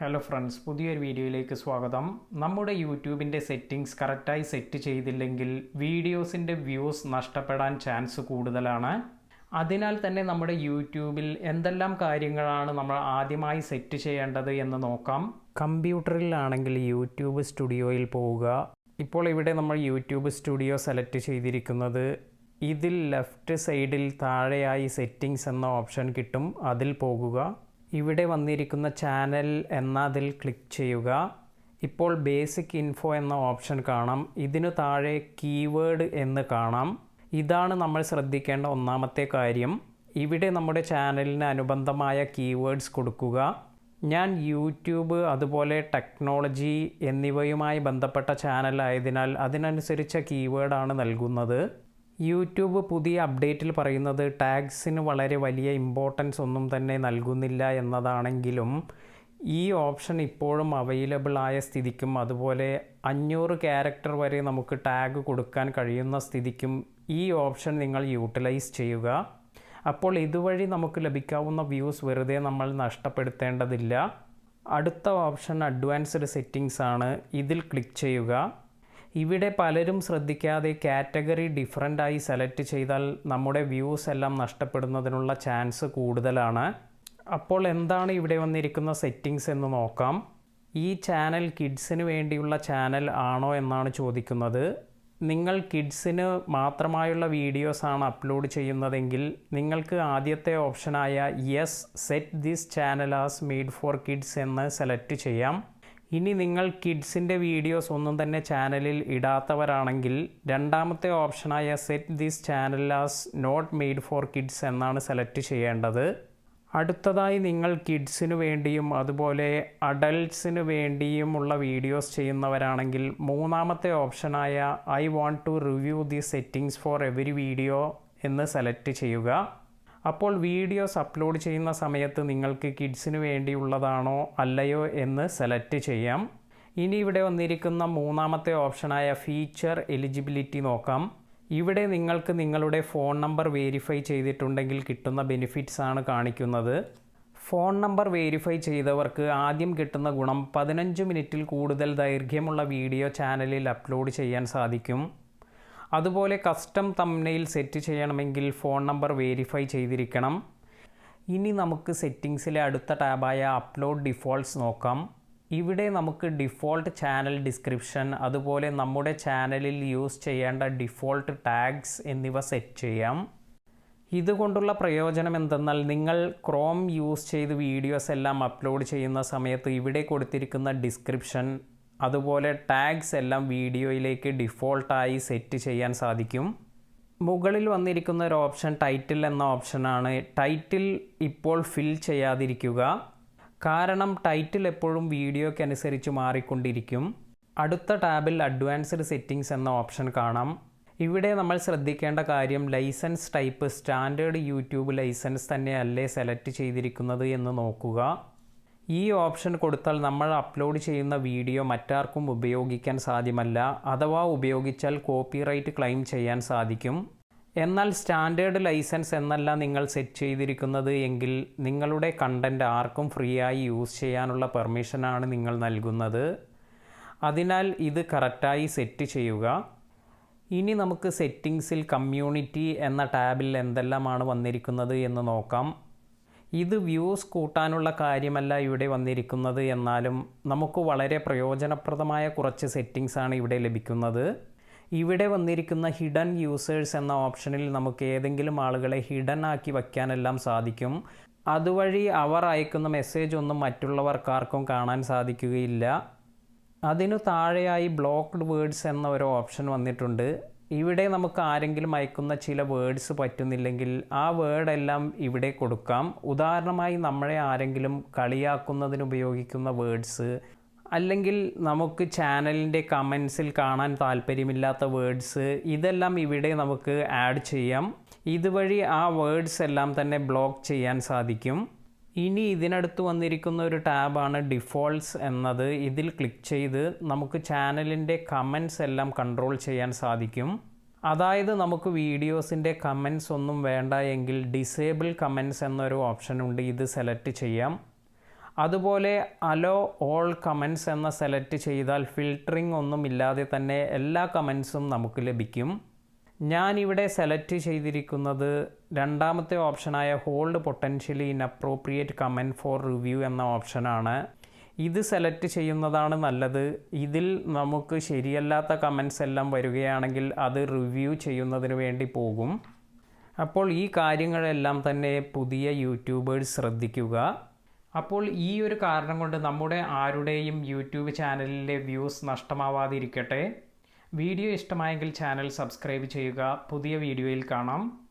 Hello friends, പുതിയൊരു വീഡിയോയിലേക്ക് സ്വാഗതം. നമ്മുടെ യൂട്യൂബിൻ്റെ സെറ്റിങ്സ് കറക്റ്റായി സെറ്റ് ചെയ്തില്ലെങ്കിൽ വീഡിയോസിൻ്റെ വ്യൂസ് നഷ്ടപ്പെടാൻ ചാൻസ് കൂടുതലാണ്. അതിനാൽ തന്നെ നമ്മുടെ യൂട്യൂബിൽ എന്തെല്ലാം കാര്യങ്ങളാണ് നമ്മൾ ആദ്യമായി സെറ്റ് ചെയ്യേണ്ടത് എന്ന് നോക്കാം. കമ്പ്യൂട്ടറിലാണെങ്കിൽ യൂട്യൂബ് സ്റ്റുഡിയോയിൽ പോവുക. ഇപ്പോൾ ഇവിടെ നമ്മൾ യൂട്യൂബ് സ്റ്റുഡിയോ സെലക്ട് ചെയ്തിരിക്കുന്നത്. ഇതിൽ ലെഫ്റ്റ് സൈഡിൽ താഴെയായി സെറ്റിങ്സ് എന്ന ഓപ്ഷൻ കിട്ടും, അതിൽ പോകുക. ഇവിടെ വന്നിരിക്കുന്ന ചാനൽ എന്നതിൽ ക്ലിക്ക് ചെയ്യുക. ഇപ്പോൾ ബേസിക് ഇൻഫോ എന്ന ഓപ്ഷൻ കാണാം. ഇതിനു താഴെ കീവേഡ് എന്ന് കാണാം. ഇതാണ് നമ്മൾ ശ്രദ്ധിക്കേണ്ട ഒന്നാമത്തെ കാര്യം. ഇവിടെ നമ്മുടെ ചാനലിന് അനുബന്ധമായ കീവേഡ്സ് കൊടുക്കുക. ഞാൻ യൂട്യൂബ് അതുപോലെ ടെക്നോളജി എന്നിവയുമായി ബന്ധപ്പെട്ട ചാനലായതിനാൽ അതിനനുസരിച്ച കീവേഡാണ് നൽകുന്നത്. യൂട്യൂബ് പുതിയ അപ്ഡേറ്റിൽ പറയുന്നത് ടാഗ്സിന് വളരെ വലിയ ഇമ്പോർട്ടൻസ് ഒന്നും തന്നെ നൽകുന്നില്ല എന്നതാണെങ്കിലും ഈ ഓപ്ഷൻ ഇപ്പോഴും അവൈലബിൾ ആയ സ്ഥിതിക്കും അതുപോലെ 500 ക്യാരക്ടർ വരെ നമുക്ക് ടാഗ് കൊടുക്കാൻ കഴിയുന്ന സ്ഥിതിക്കും ഈ ഓപ്ഷൻ നിങ്ങൾ യൂട്ടിലൈസ് ചെയ്യുക. അപ്പോൾ ഇതുവഴി നമുക്ക് ലഭിക്കാവുന്ന വ്യൂസ് വെറുതെ നമ്മൾ നഷ്ടപ്പെടുത്തേണ്ടതില്ല. അടുത്ത ഓപ്ഷൻ അഡ്വാൻസ്ഡ് സെറ്റിംഗ്സ് ആണ്. ഇതിൽ ക്ലിക്ക് ചെയ്യുക. ഇവിടെ പലരും ശ്രദ്ധിക്കാതെ കാറ്റഗറി ഡിഫറൻ്റായി സെലക്ട് ചെയ്താൽ നമ്മുടെ വ്യൂസ് എല്ലാം നഷ്ടപ്പെടുന്നതിനുള്ള ചാൻസ് കൂടുതലാണ്. അപ്പോൾ എന്താണ് ഇവിടെ വന്നിരിക്കുന്ന സെറ്റിംഗ്സ് എന്ന് നോക്കാം. ഈ ചാനൽ കിഡ്സിന് വേണ്ടിയുള്ള ചാനൽ ആണോ എന്നാണ് ചോദിക്കുന്നത്. നിങ്ങൾ കിഡ്സിന് മാത്രമായുള്ള വീഡിയോസാണ് അപ്ലോഡ് ചെയ്യുന്നതെങ്കിൽ നിങ്ങൾക്ക് ആദ്യത്തെ ഓപ്ഷനായ yes set this channel as made for kids എന്ന് സെലക്ട് ചെയ്യാം. ഇനി നിങ്ങൾ കിഡ്സിൻ്റെ വീഡിയോസ് ഒന്നും തന്നെ ചാനലിൽ ഇടാത്തവരാണെങ്കിൽ രണ്ടാമത്തെ ഓപ്ഷനായ set this channel as not made for kids എന്നാണ് സെലക്ട് ചെയ്യേണ്ടത്. അടുത്തതായി നിങ്ങൾ കിഡ്സിനു വേണ്ടിയും അതുപോലെ അഡൾട്ട്സിന് വേണ്ടിയുമുള്ള വീഡിയോസ് ചെയ്യുന്നവരാണെങ്കിൽ മൂന്നാമത്തെ ഓപ്ഷനായ I want to review the settings for every video എന്ന് സെലക്ട് ചെയ്യുക. അപ്പോൾ വീഡിയോസ് അപ്ലോഡ് ചെയ്യുന്ന സമയത്ത് നിങ്ങൾക്ക് കിഡ്സിന് വേണ്ടിയുള്ളതാണോ അല്ലയോ എന്ന് സെലക്ട് ചെയ്യാം. ഇനി ഇവിടെ വന്നിരിക്കുന്ന മൂന്നാമത്തെ ഓപ്ഷനായ ഫീച്ചർ എലിജിബിലിറ്റി നോക്കാം. ഇവിടെ നിങ്ങൾക്ക് നിങ്ങളുടെ ഫോൺ നമ്പർ വെരിഫൈ ചെയ്തിട്ടുണ്ടെങ്കിൽ കിട്ടുന്ന ബെനിഫിറ്റ്സ് ആണ് കാണിക്കുന്നത്. ഫോൺ നമ്പർ വെരിഫൈ ചെയ്തവർക്ക് ആദ്യം കിട്ടുന്ന ഗുണം 15 മിനിറ്റിൽ കൂടുതൽ ദൈർഘ്യമുള്ള വീഡിയോ ചാനലിൽ അപ്ലോഡ് ചെയ്യാൻ സാധിക്കും. അതുപോലെ കസ്റ്റം തംബ്നെയിൽ സെറ്റ് ചെയ്യണമെങ്കിൽ ഫോൺ നമ്പർ വെരിഫൈ ചെയ്തിരിക്കണം. ഇനി നമുക്ക് സെറ്റിംഗ്സിലെ അടുത്ത ടാബായ അപ്ലോഡ് ഡിഫോൾട്ട്സ് നോക്കാം. ഇവിടെ നമുക്ക് ഡിഫോൾട്ട് ചാനൽ ഡിസ്ക്രിപ്ഷൻ അതുപോലെ നമ്മുടെ ചാനലിൽ യൂസ് ചെയ്യേണ്ട ഡിഫോൾട്ട് ടാഗ്സ് എന്നിവ സെറ്റ് ചെയ്യാം. ഇതുകൊണ്ടുള്ള പ്രയോജനം എന്തെന്നാൽ നിങ്ങൾ ക്രോം യൂസ് ചെയ്ത് വീഡിയോസ് എല്ലാം അപ്ലോഡ് ചെയ്യുന്ന സമയത്ത് ഇവിടെ കൊടുത്തിരിക്കുന്ന ഡിസ്ക്രിപ്ഷൻ അതുപോലെ ടാഗ്സ് എല്ലാം വീഡിയോയിലേക്ക് ഡിഫോൾട്ടായി സെറ്റ് ചെയ്യാൻ സാധിക്കും. മുകളിൽ വന്നിരിക്കുന്ന ഒരു ഓപ്ഷൻ ടൈറ്റിൽ എന്ന ഓപ്ഷനാണ്. ടൈറ്റിൽ ഇപ്പോൾ ഫിൽ ചെയ്യാതിരിക്കുക. കാരണം ടൈറ്റിൽ എപ്പോഴും വീഡിയോയ്ക്കനുസരിച്ച് മാറിക്കൊണ്ടിരിക്കും. അടുത്ത ടാബിൽ അഡ്വാൻസ്ഡ് സെറ്റിംഗ്സ് എന്ന ഓപ്ഷൻ കാണാം. ഇവിടെ നമ്മൾ ശ്രദ്ധിക്കേണ്ട കാര്യം licence type standard YouTube licence തന്നെയല്ലേ സെലക്ട് ചെയ്തിരിക്കുന്നത് എന്ന് നോക്കുക. ഈ ഓപ്ഷൻ കൊടുത്താൽ നമ്മൾ അപ്ലോഡ് ചെയ്യുന്ന വീഡിയോ മറ്റാർക്കും ഉപയോഗിക്കാൻ സാധ്യമല്ല. അഥവാ ഉപയോഗിച്ചാൽ കോപ്പിറൈറ്റ് ക്ലെയിം ചെയ്യാൻ സാധിക്കും. എന്നാൽ സ്റ്റാൻഡേർഡ് ലൈസൻസ് എന്നല്ല നിങ്ങൾ സെറ്റ് ചെയ്തിരിക്കുന്നത് എങ്കിൽ നിങ്ങളുടെ കണ്ടൻറ്റ് ആർക്കും ഫ്രീ ആയി യൂസ് ചെയ്യാനുള്ള പെർമിഷനാണ് നിങ്ങൾ നൽകുന്നത്. അതിനാൽ ഇത് കറക്റ്റായി സെറ്റ് ചെയ്യുക. ഇനി നമുക്ക് സെറ്റിംഗ്സിൽ കമ്മ്യൂണിറ്റി എന്ന ടാബിൽ എന്തെല്ലാമാണ് വന്നിരിക്കുന്നത് എന്ന് നോക്കാം. ഇത് വ്യൂസ് കൂട്ടാനുള്ള കാര്യമല്ല ഇവിടെ വന്നിരിക്കുന്നത്, എന്നാലും നമുക്ക് വളരെ പ്രയോജനപ്രദമായ കുറച്ച് സെറ്റിംഗ്സാണ് ഇവിടെ ലഭിക്കുന്നത്. ഇവിടെ വന്നിരിക്കുന്ന ഹിഡൻ യൂസേഴ്സ് എന്ന ഓപ്ഷനിൽ നമുക്ക് ഏതെങ്കിലും ആളുകളെ ഹിഡൻ ആക്കി വയ്ക്കാനെല്ലാം സാധിക്കും. അതുവഴി അവർ അയക്കുന്ന മെസ്സേജ് ഒന്നും മറ്റുള്ളവർക്കാർക്കും കാണാൻ സാധിക്കുകയില്ല. അതിനു താഴെയായി ബ്ലോക്ക്ഡ് വേർഡ്സ് എന്ന ഒരു ഓപ്ഷൻ വന്നിട്ടുണ്ട്. ഇവിടെ നമുക്ക് ആരെങ്കിലും അയക്കുന്ന ചില വേർഡ്സ് പറ്റുന്നില്ലെങ്കിൽ ആ വേർഡെല്ലാം ഇവിടെ കൊടുക്കാം. ഉദാഹരണമായി നമ്മളെ ആരെങ്കിലും കളിയാക്കുന്നതിന് ഉപയോഗിക്കുന്ന വേർഡ്സ് അല്ലെങ്കിൽ നമുക്ക് ചാനലിൻ്റെ കമൻസിൽ കാണാൻ താല്പര്യമില്ലാത്ത വേർഡ്സ് ഇതെല്ലാം ഇവിടെ നമുക്ക് ആഡ് ചെയ്യാം. ഇതുവഴി ആ വേർഡ്സ് എല്ലാം തന്നെ ബ്ലോക്ക് ചെയ്യാൻ സാധിക്കും. ഇനി ഇതിനടുത്ത് വന്നിരിക്കുന്ന ഒരു ടാബാണ് ഡിഫോൾട്ട്സ് എന്നത്. ഇതിൽ ക്ലിക്ക് ചെയ്ത് നമുക്ക് ചാനലിൻ്റെ കമൻസ് എല്ലാം കൺട്രോൾ ചെയ്യാൻ സാധിക്കും. അതായത് നമുക്ക് വീഡിയോസിൻ്റെ കമൻസ് ഒന്നും വേണ്ട എങ്കിൽ ഡിസേബിൾ കമൻസ് എന്നൊരു ഓപ്ഷൻ ഉണ്ട്. ഇത് സെലക്ട് ചെയ്യാം. അതുപോലെ അലോ ഓൾ കമൻസ് എന്ന സെലക്ട് ചെയ്താൽ ഫിൽറ്ററിംഗ് ഒന്നുമില്ലാതെ തന്നെ എല്ലാ കമൻസും നമുക്ക് ലഭിക്കും. ഞാനിവിടെ സെലക്ട് ചെയ്തിരിക്കുന്നത് രണ്ടാമത്തെ ഓപ്ഷനായ hold potentially inappropriate comment for review എന്ന ഓപ്ഷനാണ്. ഇത് സെലക്ട് ചെയ്യുന്നതാണ് നല്ലത്. ഇതിൽ നമുക്ക് ശരിയല്ലാത്ത കമൻസ് എല്ലാം വരികയാണെങ്കിൽ അത് റിവ്യൂ ചെയ്യുന്നതിന് വേണ്ടി പോകും. അപ്പോൾ ഈ കാര്യങ്ങളെല്ലാം തന്നെ പുതിയ യൂട്യൂബേഴ്സ് ശ്രദ്ധിക്കുക. അപ്പോൾ ഈ ഒരു കാരണം കൊണ്ട് നമ്മുടെ ആരുടെയും യൂട്യൂബ് ചാനലിലെ വ്യൂസ് നഷ്ടമാവാതിരിക്കട്ടെ. വീഡിയോ ഇഷ്ടമായെങ്കിൽ ചാനൽ സബ്സ്ക്രൈബ് ചെയ്യുക. പുതിയ വീഡിയോയിൽ കാണാം.